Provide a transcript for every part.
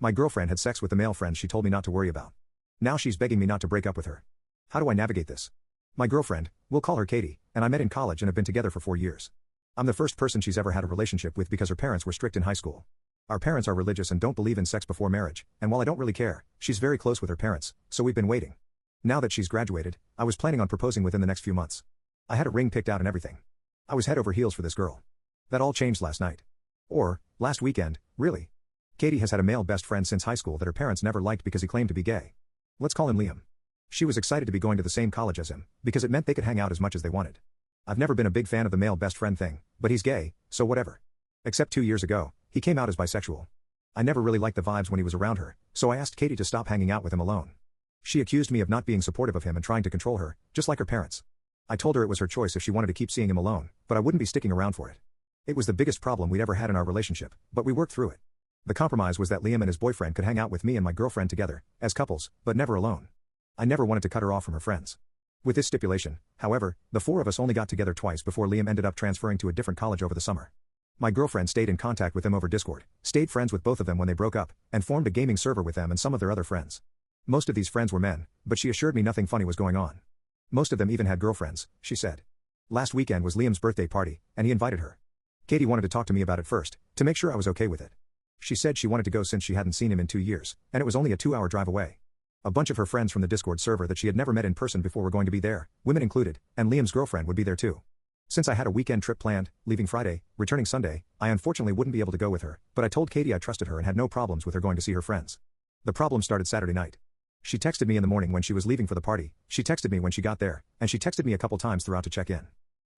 My girlfriend had sex with the male friends she told me not to worry about. Now she's begging me not to break up with her. How do I navigate this? My girlfriend, we'll call her Katie, and I met in college and have been together for 4 years. I'm the first person she's ever had a relationship with because her parents were strict in high school. Our parents are religious and don't believe in sex before marriage, and while I don't really care, she's very close with her parents, so we've been waiting. Now that she's graduated, I was planning on proposing within the next few months. I had a ring picked out and everything. I was head over heels for this girl. That all changed last night. Or, last weekend, really. Katie has had a male best friend since high school that her parents never liked because he claimed to be gay. Let's call him Liam. She was excited to be going to the same college as him, because it meant they could hang out as much as they wanted. I've never been a big fan of the male best friend thing, but he's gay, so whatever. Except 2 years ago, he came out as bisexual. I never really liked the vibes when he was around her, so I asked Katie to stop hanging out with him alone. She accused me of not being supportive of him and trying to control her, just like her parents. I told her it was her choice if she wanted to keep seeing him alone, but I wouldn't be sticking around for it. It was the biggest problem we'd ever had in our relationship, but we worked through it. The compromise was that Liam and his boyfriend could hang out with me and my girlfriend together, as couples, but never alone. I never wanted to cut her off from her friends. With this stipulation, however, the 4 of us only got together twice before Liam ended up transferring to a different college over the summer. My girlfriend stayed in contact with them over Discord, stayed friends with both of them when they broke up, and formed a gaming server with them and some of their other friends. Most of these friends were men, but she assured me nothing funny was going on. Most of them even had girlfriends, she said. Last weekend was Liam's birthday party, and he invited her. Katie wanted to talk to me about it first, to make sure I was okay with it. She said she wanted to go since she hadn't seen him in 2 years, and it was only a 2-hour drive away. A bunch of her friends from the Discord server that she had never met in person before were going to be there, women included, and Liam's girlfriend would be there too. Since I had a weekend trip planned, leaving Friday, returning Sunday, I unfortunately wouldn't be able to go with her, but I told Katie I trusted her and had no problems with her going to see her friends. The problem started Saturday night. She texted me in the morning when she was leaving for the party, she texted me when she got there, and she texted me a couple times throughout to check in.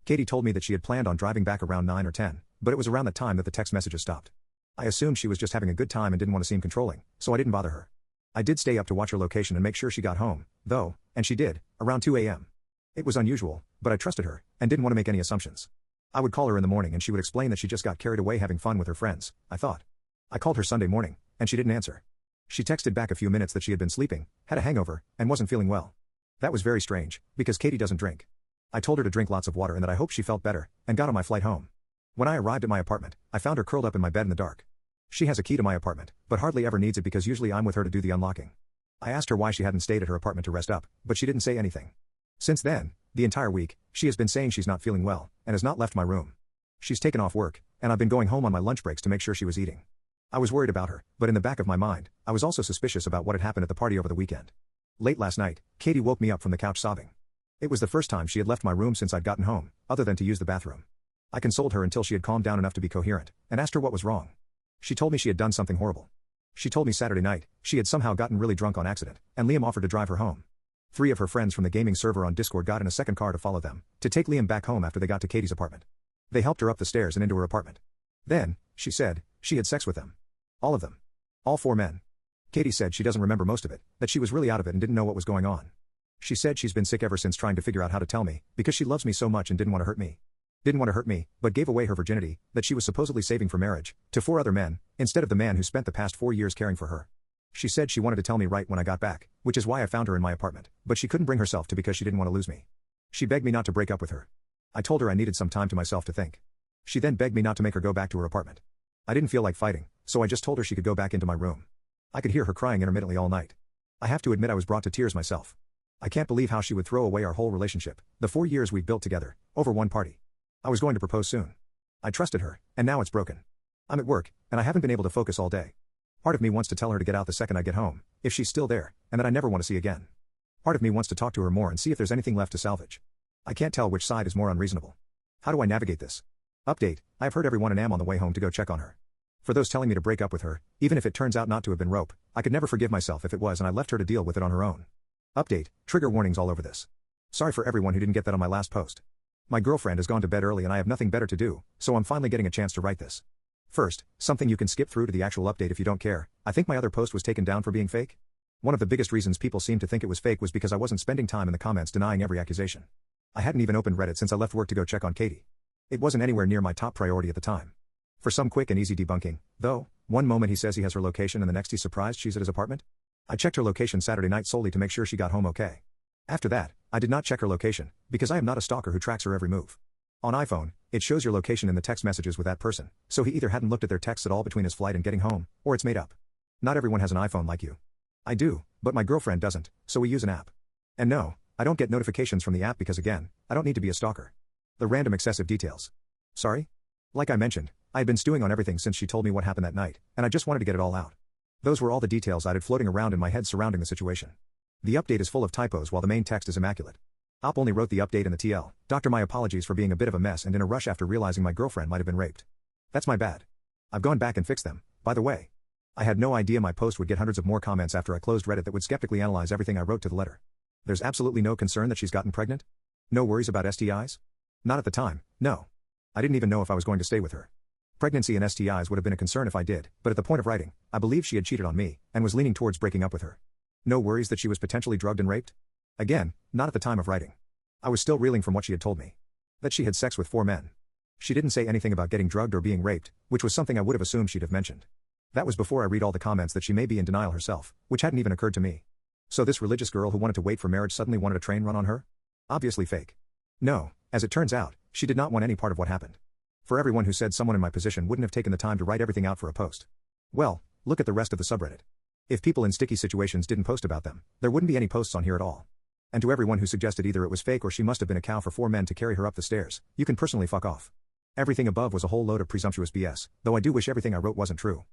Katie told me that she had planned on driving back around 9 or 10, but it was around that time that the text messages stopped. I assumed she was just having a good time and didn't want to seem controlling, so I didn't bother her. I did stay up to watch her location and make sure she got home, though, and she did, around 2 a.m. It was unusual, but I trusted her, and didn't want to make any assumptions. I would call her in the morning and she would explain that she just got carried away having fun with her friends, I thought. I called her Sunday morning, and she didn't answer. She texted back a few minutes that she had been sleeping, had a hangover, and wasn't feeling well. That was very strange, because Katie doesn't drink. I told her to drink lots of water and that I hoped she felt better, and got on my flight home. When I arrived at my apartment, I found her curled up in my bed in the dark. She has a key to my apartment, but hardly ever needs it because usually I'm with her to do the unlocking. I asked her why she hadn't stayed at her apartment to rest up, but she didn't say anything. Since then, the entire week, she has been saying she's not feeling well, and has not left my room. She's taken off work, and I've been going home on my lunch breaks to make sure she was eating. I was worried about her, but in the back of my mind, I was also suspicious about what had happened at the party over the weekend. Late last night, Katie woke me up from the couch sobbing. It was the first time she had left my room since I'd gotten home, other than to use the bathroom. I consoled her until she had calmed down enough to be coherent, and asked her what was wrong. She told me she had done something horrible. She told me Saturday night, she had somehow gotten really drunk on accident, and Liam offered to drive her home. 3 of her friends from the gaming server on Discord got in a second car to follow them, to take Liam back home after they got to Katie's apartment. They helped her up the stairs and into her apartment. Then, she said, she had sex with them. All of them. All 4 men. Katie said she doesn't remember most of it, that she was really out of it and didn't know what was going on. She said she's been sick ever since trying to figure out how to tell me, because she loves me so much and didn't want to hurt me. Didn't want to hurt me, but gave away her virginity, that she was supposedly saving for marriage, to 4 other men, instead of the man who spent the past 4 years caring for her. She said she wanted to tell me right when I got back, which is why I found her in my apartment, but she couldn't bring herself to because she didn't want to lose me. She begged me not to break up with her. I told her I needed some time to myself to think. She then begged me not to make her go back to her apartment. I didn't feel like fighting, so I just told her she could go back into my room. I could hear her crying intermittently all night. I have to admit I was brought to tears myself. I can't believe how she would throw away our whole relationship, the 4 years we've built together, over one party. I was going to propose soon. I trusted her, and now it's broken. I'm at work, and I haven't been able to focus all day. Part of me wants to tell her to get out the second I get home, if she's still there, and that I never want to see again. Part of me wants to talk to her more and see if there's anything left to salvage. I can't tell which side is more unreasonable. How do I navigate this? Update, I've heard everyone and am on the way home to go check on her. For those telling me to break up with her, even if it turns out not to have been rope, I could never forgive myself if it was and I left her to deal with it on her own. Update, trigger warnings all over this. Sorry for everyone who didn't get that on my last post. My girlfriend has gone to bed early and I have nothing better to do, so I'm finally getting a chance to write this. First, something you can skip through to the actual update if you don't care. I think my other post was taken down for being fake. One of the biggest reasons people seemed to think it was fake was because I wasn't spending time in the comments denying every accusation. I hadn't even opened Reddit since I left work to go check on Katie. It wasn't anywhere near my top priority at the time. For some quick and easy debunking, though, one moment he says he has her location and the next he's surprised she's at his apartment. I checked her location Saturday night solely to make sure she got home okay. After that, I did not check her location, because I am not a stalker who tracks her every move. On iPhone, it shows your location in the text messages with that person, so he either hadn't looked at their texts at all between his flight and getting home, or it's made up. Not everyone has an iPhone like you. I do, but my girlfriend doesn't, so we use an app. And no, I don't get notifications from the app because again, I don't need to be a stalker. The random excessive details. Sorry? Like I mentioned, I had been stewing on everything since she told me what happened that night, and I just wanted to get it all out. Those were all the details I'd had floating around in my head surrounding the situation. The update is full of typos while the main text is immaculate. Op only wrote the update in the TL. Doctor, my apologies for being a bit of a mess and in a rush after realizing my girlfriend might have been raped. That's my bad. I've gone back and fixed them, by the way. I had no idea my post would get hundreds of more comments after I closed Reddit that would skeptically analyze everything I wrote to the letter. There's absolutely no concern that she's gotten pregnant? No worries about STIs? Not at the time, no. I didn't even know if I was going to stay with her. Pregnancy and STIs would have been a concern if I did, but at the point of writing, I believed she had cheated on me, and was leaning towards breaking up with her. No worries that she was potentially drugged and raped? Again, not at the time of writing. I was still reeling from what she had told me. That she had sex with 4 men. She didn't say anything about getting drugged or being raped, which was something I would have assumed she'd have mentioned. That was before I read all the comments that she may be in denial herself, which hadn't even occurred to me. So this religious girl who wanted to wait for marriage suddenly wanted a train run on her? Obviously fake. No, as it turns out, she did not want any part of what happened. For everyone who said someone in my position wouldn't have taken the time to write everything out for a post. Well, look at the rest of the subreddit. If people in sticky situations didn't post about them, there wouldn't be any posts on here at all. And to everyone who suggested either it was fake or she must have been a cow for 4 men to carry her up the stairs, you can personally fuck off. Everything above was a whole load of presumptuous BS, though I do wish everything I wrote wasn't true.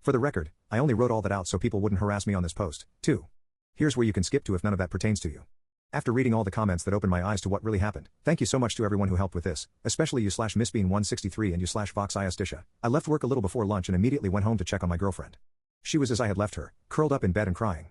For the record, I only wrote all that out so people wouldn't harass me on this post, too. Here's where you can skip to if none of that pertains to you. After reading all the comments that opened my eyes to what really happened, thank you so much to everyone who helped with this, especially you/Missbean163 and you/VoxIastisha. I left work a little before lunch and immediately went home to check on my girlfriend. She was as I had left her, curled up in bed and crying.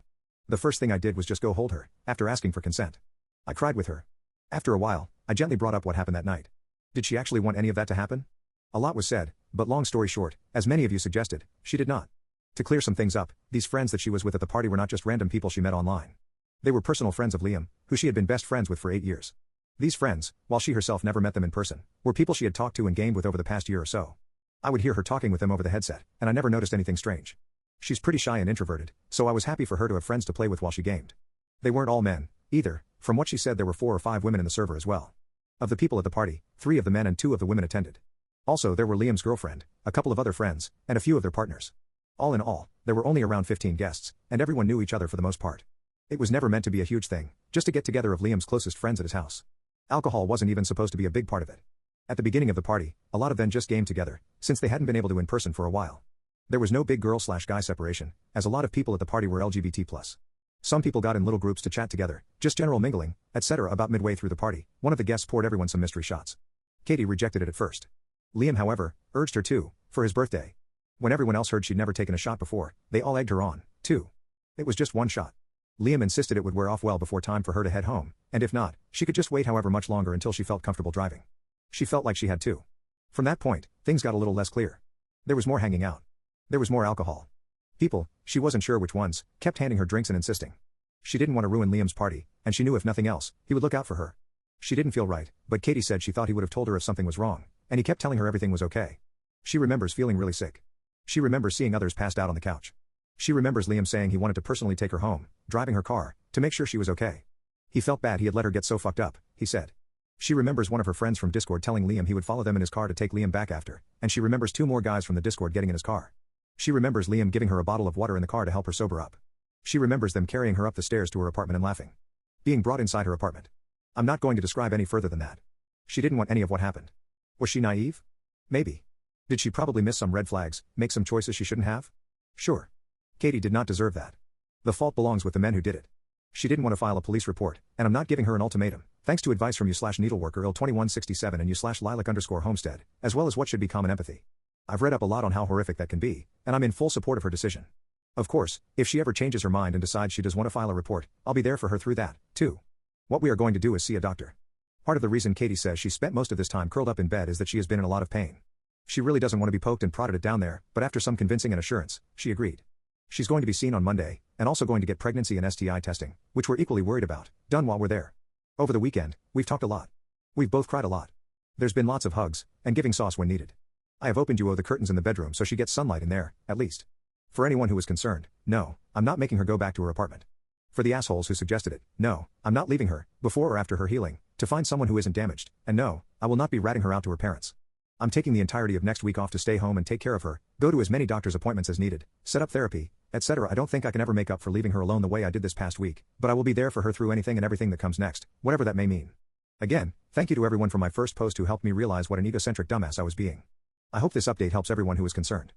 The first thing I did was just go hold her, after asking for consent. I cried with her. After a while, I gently brought up what happened that night. Did she actually want any of that to happen? A lot was said, but long story short, as many of you suggested, she did not. To clear some things up, these friends that she was with at the party were not just random people she met online. They were personal friends of Liam, who she had been best friends with for 8 years. These friends, while she herself never met them in person, were people she had talked to and gamed with over the past year or so. I would hear her talking with them over the headset, and I never noticed anything strange. She's pretty shy and introverted, so I was happy for her to have friends to play with while she gamed. They weren't all men, either. From what she said, there were 4 or 5 women in the server as well. Of the people at the party, 3 of the men and 2 of the women attended. Also there were Liam's girlfriend, a couple of other friends, and a few of their partners. All in all, there were only around 15 guests, and everyone knew each other for the most part. It was never meant to be a huge thing, just a get-together of Liam's closest friends at his house. Alcohol wasn't even supposed to be a big part of it. At the beginning of the party, a lot of them just gamed together, since they hadn't been able to in person for a while. There was no big girl/guy separation, as a lot of people at the party were LGBT+. Some people got in little groups to chat together, just general mingling, etc. About midway through the party, one of the guests poured everyone some mystery shots. Katie rejected it at first. Liam, however, urged her to, for his birthday. When everyone else heard she'd never taken a shot before, they all egged her on, too. It was just one shot. Liam insisted it would wear off well before time for her to head home, and if not, she could just wait however much longer until she felt comfortable driving. She felt like she had to. From that point, things got a little less clear. There was more hanging out. There was more alcohol. People, she wasn't sure which ones, kept handing her drinks and insisting. She didn't want to ruin Liam's party, and she knew if nothing else, he would look out for her. She didn't feel right, but Katie said she thought he would have told her if something was wrong, and he kept telling her everything was okay. She remembers feeling really sick. She remembers seeing others passed out on the couch. She remembers Liam saying he wanted to personally take her home, driving her car, to make sure she was okay. He felt bad he had let her get so fucked up, he said. She remembers one of her friends from Discord telling Liam he would follow them in his car to take Liam back after, and she remembers 2 more guys from the Discord getting in his car. She remembers Liam giving her a bottle of water in the car to help her sober up. She remembers them carrying her up the stairs to her apartment and laughing. Being brought inside her apartment. I'm not going to describe any further than that. She didn't want any of what happened. Was she naive? Maybe. Did she probably miss some red flags, make some choices she shouldn't have? Sure. Katie did not deserve that. The fault belongs with the men who did it. She didn't want to file a police report, and I'm not giving her an ultimatum, thanks to advice from you/needleworker il2167 and you/lilac_homestead, as well as what should be common empathy. I've read up a lot on how horrific that can be, and I'm in full support of her decision. Of course, if she ever changes her mind and decides she does want to file a report, I'll be there for her through that, too. What we are going to do is see a doctor. Part of the reason Katie says she spent most of this time curled up in bed is that she has been in a lot of pain. She really doesn't want to be poked and prodded down there, but after some convincing and assurance, she agreed. She's going to be seen on Monday, and also going to get pregnancy and STI testing, which we're equally worried about, done while we're there. Over the weekend, we've talked a lot. We've both cried a lot. There's been lots of hugs, and giving sauce when needed. I have opened the curtains in the bedroom so she gets sunlight in there, at least. For anyone who is concerned, no, I'm not making her go back to her apartment. For the assholes who suggested it, no, I'm not leaving her, before or after her healing, to find someone who isn't damaged, and no, I will not be ratting her out to her parents. I'm taking the entirety of next week off to stay home and take care of her, go to as many doctor's appointments as needed, set up therapy, etc. I don't think I can ever make up for leaving her alone the way I did this past week, but I will be there for her through anything and everything that comes next, whatever that may mean. Again, thank you to everyone from my first post who helped me realize what an egocentric dumbass I was being. I hope this update helps everyone who is concerned.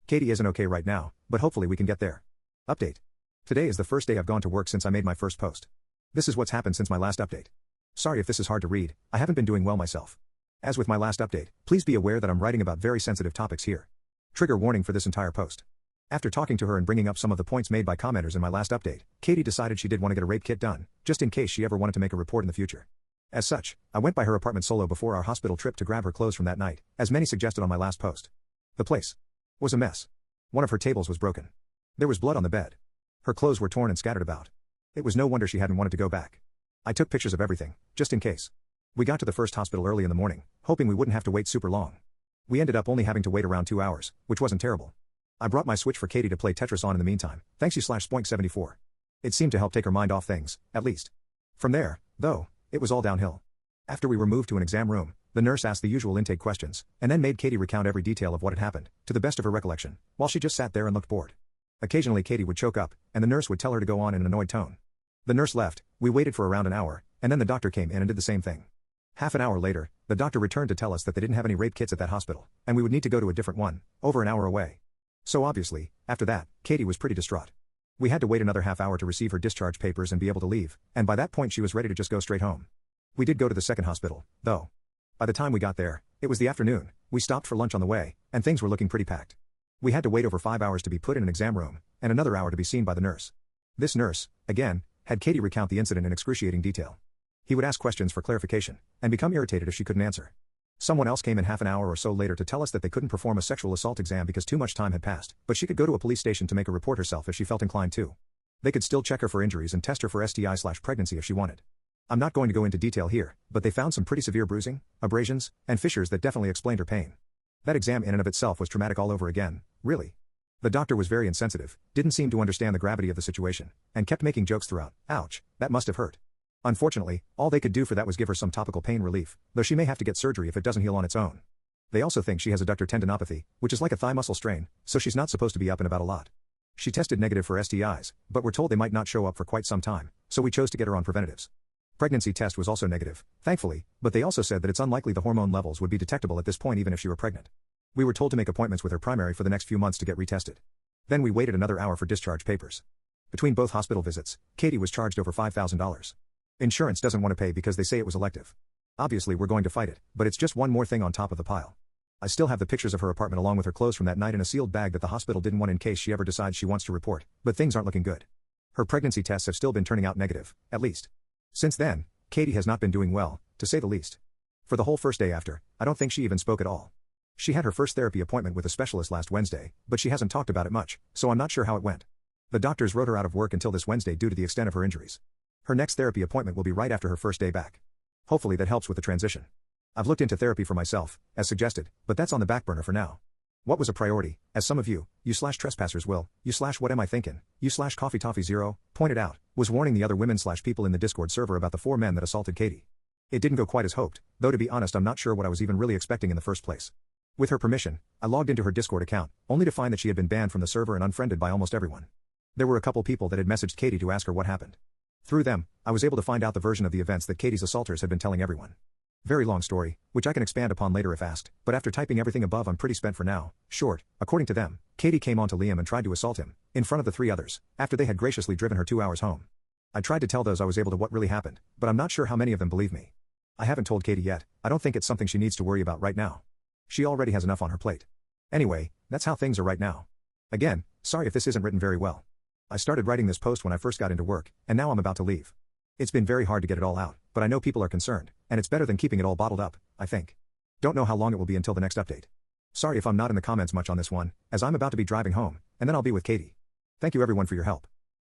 Katie isn't okay right now, but hopefully we can get there. Update. Today is the first day I've gone to work since I made my first post. This is what's happened since my last update. Sorry if this is hard to read, I haven't been doing well myself. As with my last update, please be aware that I'm writing about very sensitive topics here. Trigger warning for this entire post. After talking to her and bringing up some of the points made by commenters in my last update, Katie decided she did want to get a rape kit done, just in case she ever wanted to make a report in the future. As such, I went by her apartment solo before our hospital trip to grab her clothes from that night, as many suggested on my last post. The place was a mess. One of her tables was broken. There was blood on the bed. Her clothes were torn and scattered about. It was no wonder she hadn't wanted to go back. I took pictures of everything, just in case. We got to the first hospital early in the morning, hoping we wouldn't have to wait super long. We ended up only having to wait around 2 hours, which wasn't terrible. I brought my Switch for Katie to play Tetris on in the meantime, thanks you /Spoink74. It seemed to help take her mind off things, at least. From there, though, it was all downhill. After we were moved to an exam room, the nurse asked the usual intake questions, and then made Katie recount every detail of what had happened, to the best of her recollection, while she just sat there and looked bored. Occasionally Katie would choke up, and the nurse would tell her to go on in an annoyed tone. The nurse left, we waited for around an hour, and then the doctor came in and did the same thing. Half an hour later, the doctor returned to tell us that they didn't have any rape kits at that hospital, and we would need to go to a different one, over an hour away. So obviously, after that, Katie was pretty distraught. We had to wait another half hour to receive her discharge papers and be able to leave, and by that point she was ready to just go straight home. We did go to the second hospital, though. By the time we got there, it was the afternoon, we stopped for lunch on the way, and things were looking pretty packed. We had to wait over 5 hours to be put in an exam room, and another hour to be seen by the nurse. This nurse, again, had Katie recount the incident in excruciating detail. He would ask questions for clarification, and become irritated if she couldn't answer. Someone else came in half an hour or so later to tell us that they couldn't perform a sexual assault exam because too much time had passed, but she could go to a police station to make a report herself if she felt inclined to. They could still check her for injuries and test her for STI/pregnancy if she wanted. I'm not going to go into detail here, but they found some pretty severe bruising, abrasions, and fissures that definitely explained her pain. That exam in and of itself was traumatic all over again, really. The doctor was very insensitive, didn't seem to understand the gravity of the situation, and kept making jokes throughout. Ouch, that must have hurt. Unfortunately, all they could do for that was give her some topical pain relief, though she may have to get surgery if it doesn't heal on its own. They also think she has adductor tendinopathy, which is like a thigh muscle strain, so she's not supposed to be up and about a lot. She tested negative for STIs, but we're told they might not show up for quite some time, so we chose to get her on preventatives. Pregnancy test was also negative, thankfully, but they also said that it's unlikely the hormone levels would be detectable at this point even if she were pregnant. We were told to make appointments with her primary for the next few months to get retested. Then we waited another hour for discharge papers. Between both hospital visits, Katie was charged over $5,000. Insurance doesn't want to pay because they say it was elective. Obviously we're going to fight it, but it's just one more thing on top of the pile. I still have the pictures of her apartment along with her clothes from that night in a sealed bag that the hospital didn't want in case she ever decides she wants to report, but things aren't looking good. Her pregnancy tests have still been turning out negative, at least. Since then, Katie has not been doing well, to say the least. For the whole first day after, I don't think she even spoke at all. She had her first therapy appointment with a specialist last Wednesday, but she hasn't talked about it much, so I'm not sure how it went. The doctors wrote her out of work until this Wednesday due to the extent of her injuries. Her next therapy appointment will be right after her first day back. Hopefully that helps with the transition. I've looked into therapy for myself, as suggested, but that's on the back burner for now. What was a priority, as some of you/trespassers will, what am I thinking, /CoffeeToffee0, pointed out, was warning the other women/people in the Discord server about the 4 men that assaulted Katie. It didn't go quite as hoped, though to be honest I'm not sure what I was even really expecting in the first place. With her permission, I logged into her Discord account, only to find that she had been banned from the server and unfriended by almost everyone. There were a couple people that had messaged Katie to ask her what happened. Through them, I was able to find out the version of the events that Katie's assaulters had been telling everyone. Very long story, which I can expand upon later if asked, but after typing everything above I'm pretty spent for now. Short, according to them, Katie came on to Liam and tried to assault him, in front of the 3 others, after they had graciously driven her 2 hours home. I tried to tell those I was able to what really happened, but I'm not sure how many of them believe me. I haven't told Katie yet, I don't think it's something she needs to worry about right now. She already has enough on her plate. Anyway, that's how things are right now. Again, sorry if this isn't written very well. I started writing this post when I first got into work, and now I'm about to leave. It's been very hard to get it all out, but I know people are concerned, and it's better than keeping it all bottled up, I think. Don't know how long it will be until the next update. Sorry if I'm not in the comments much on this one, as I'm about to be driving home, and then I'll be with Katie. Thank you everyone for your help.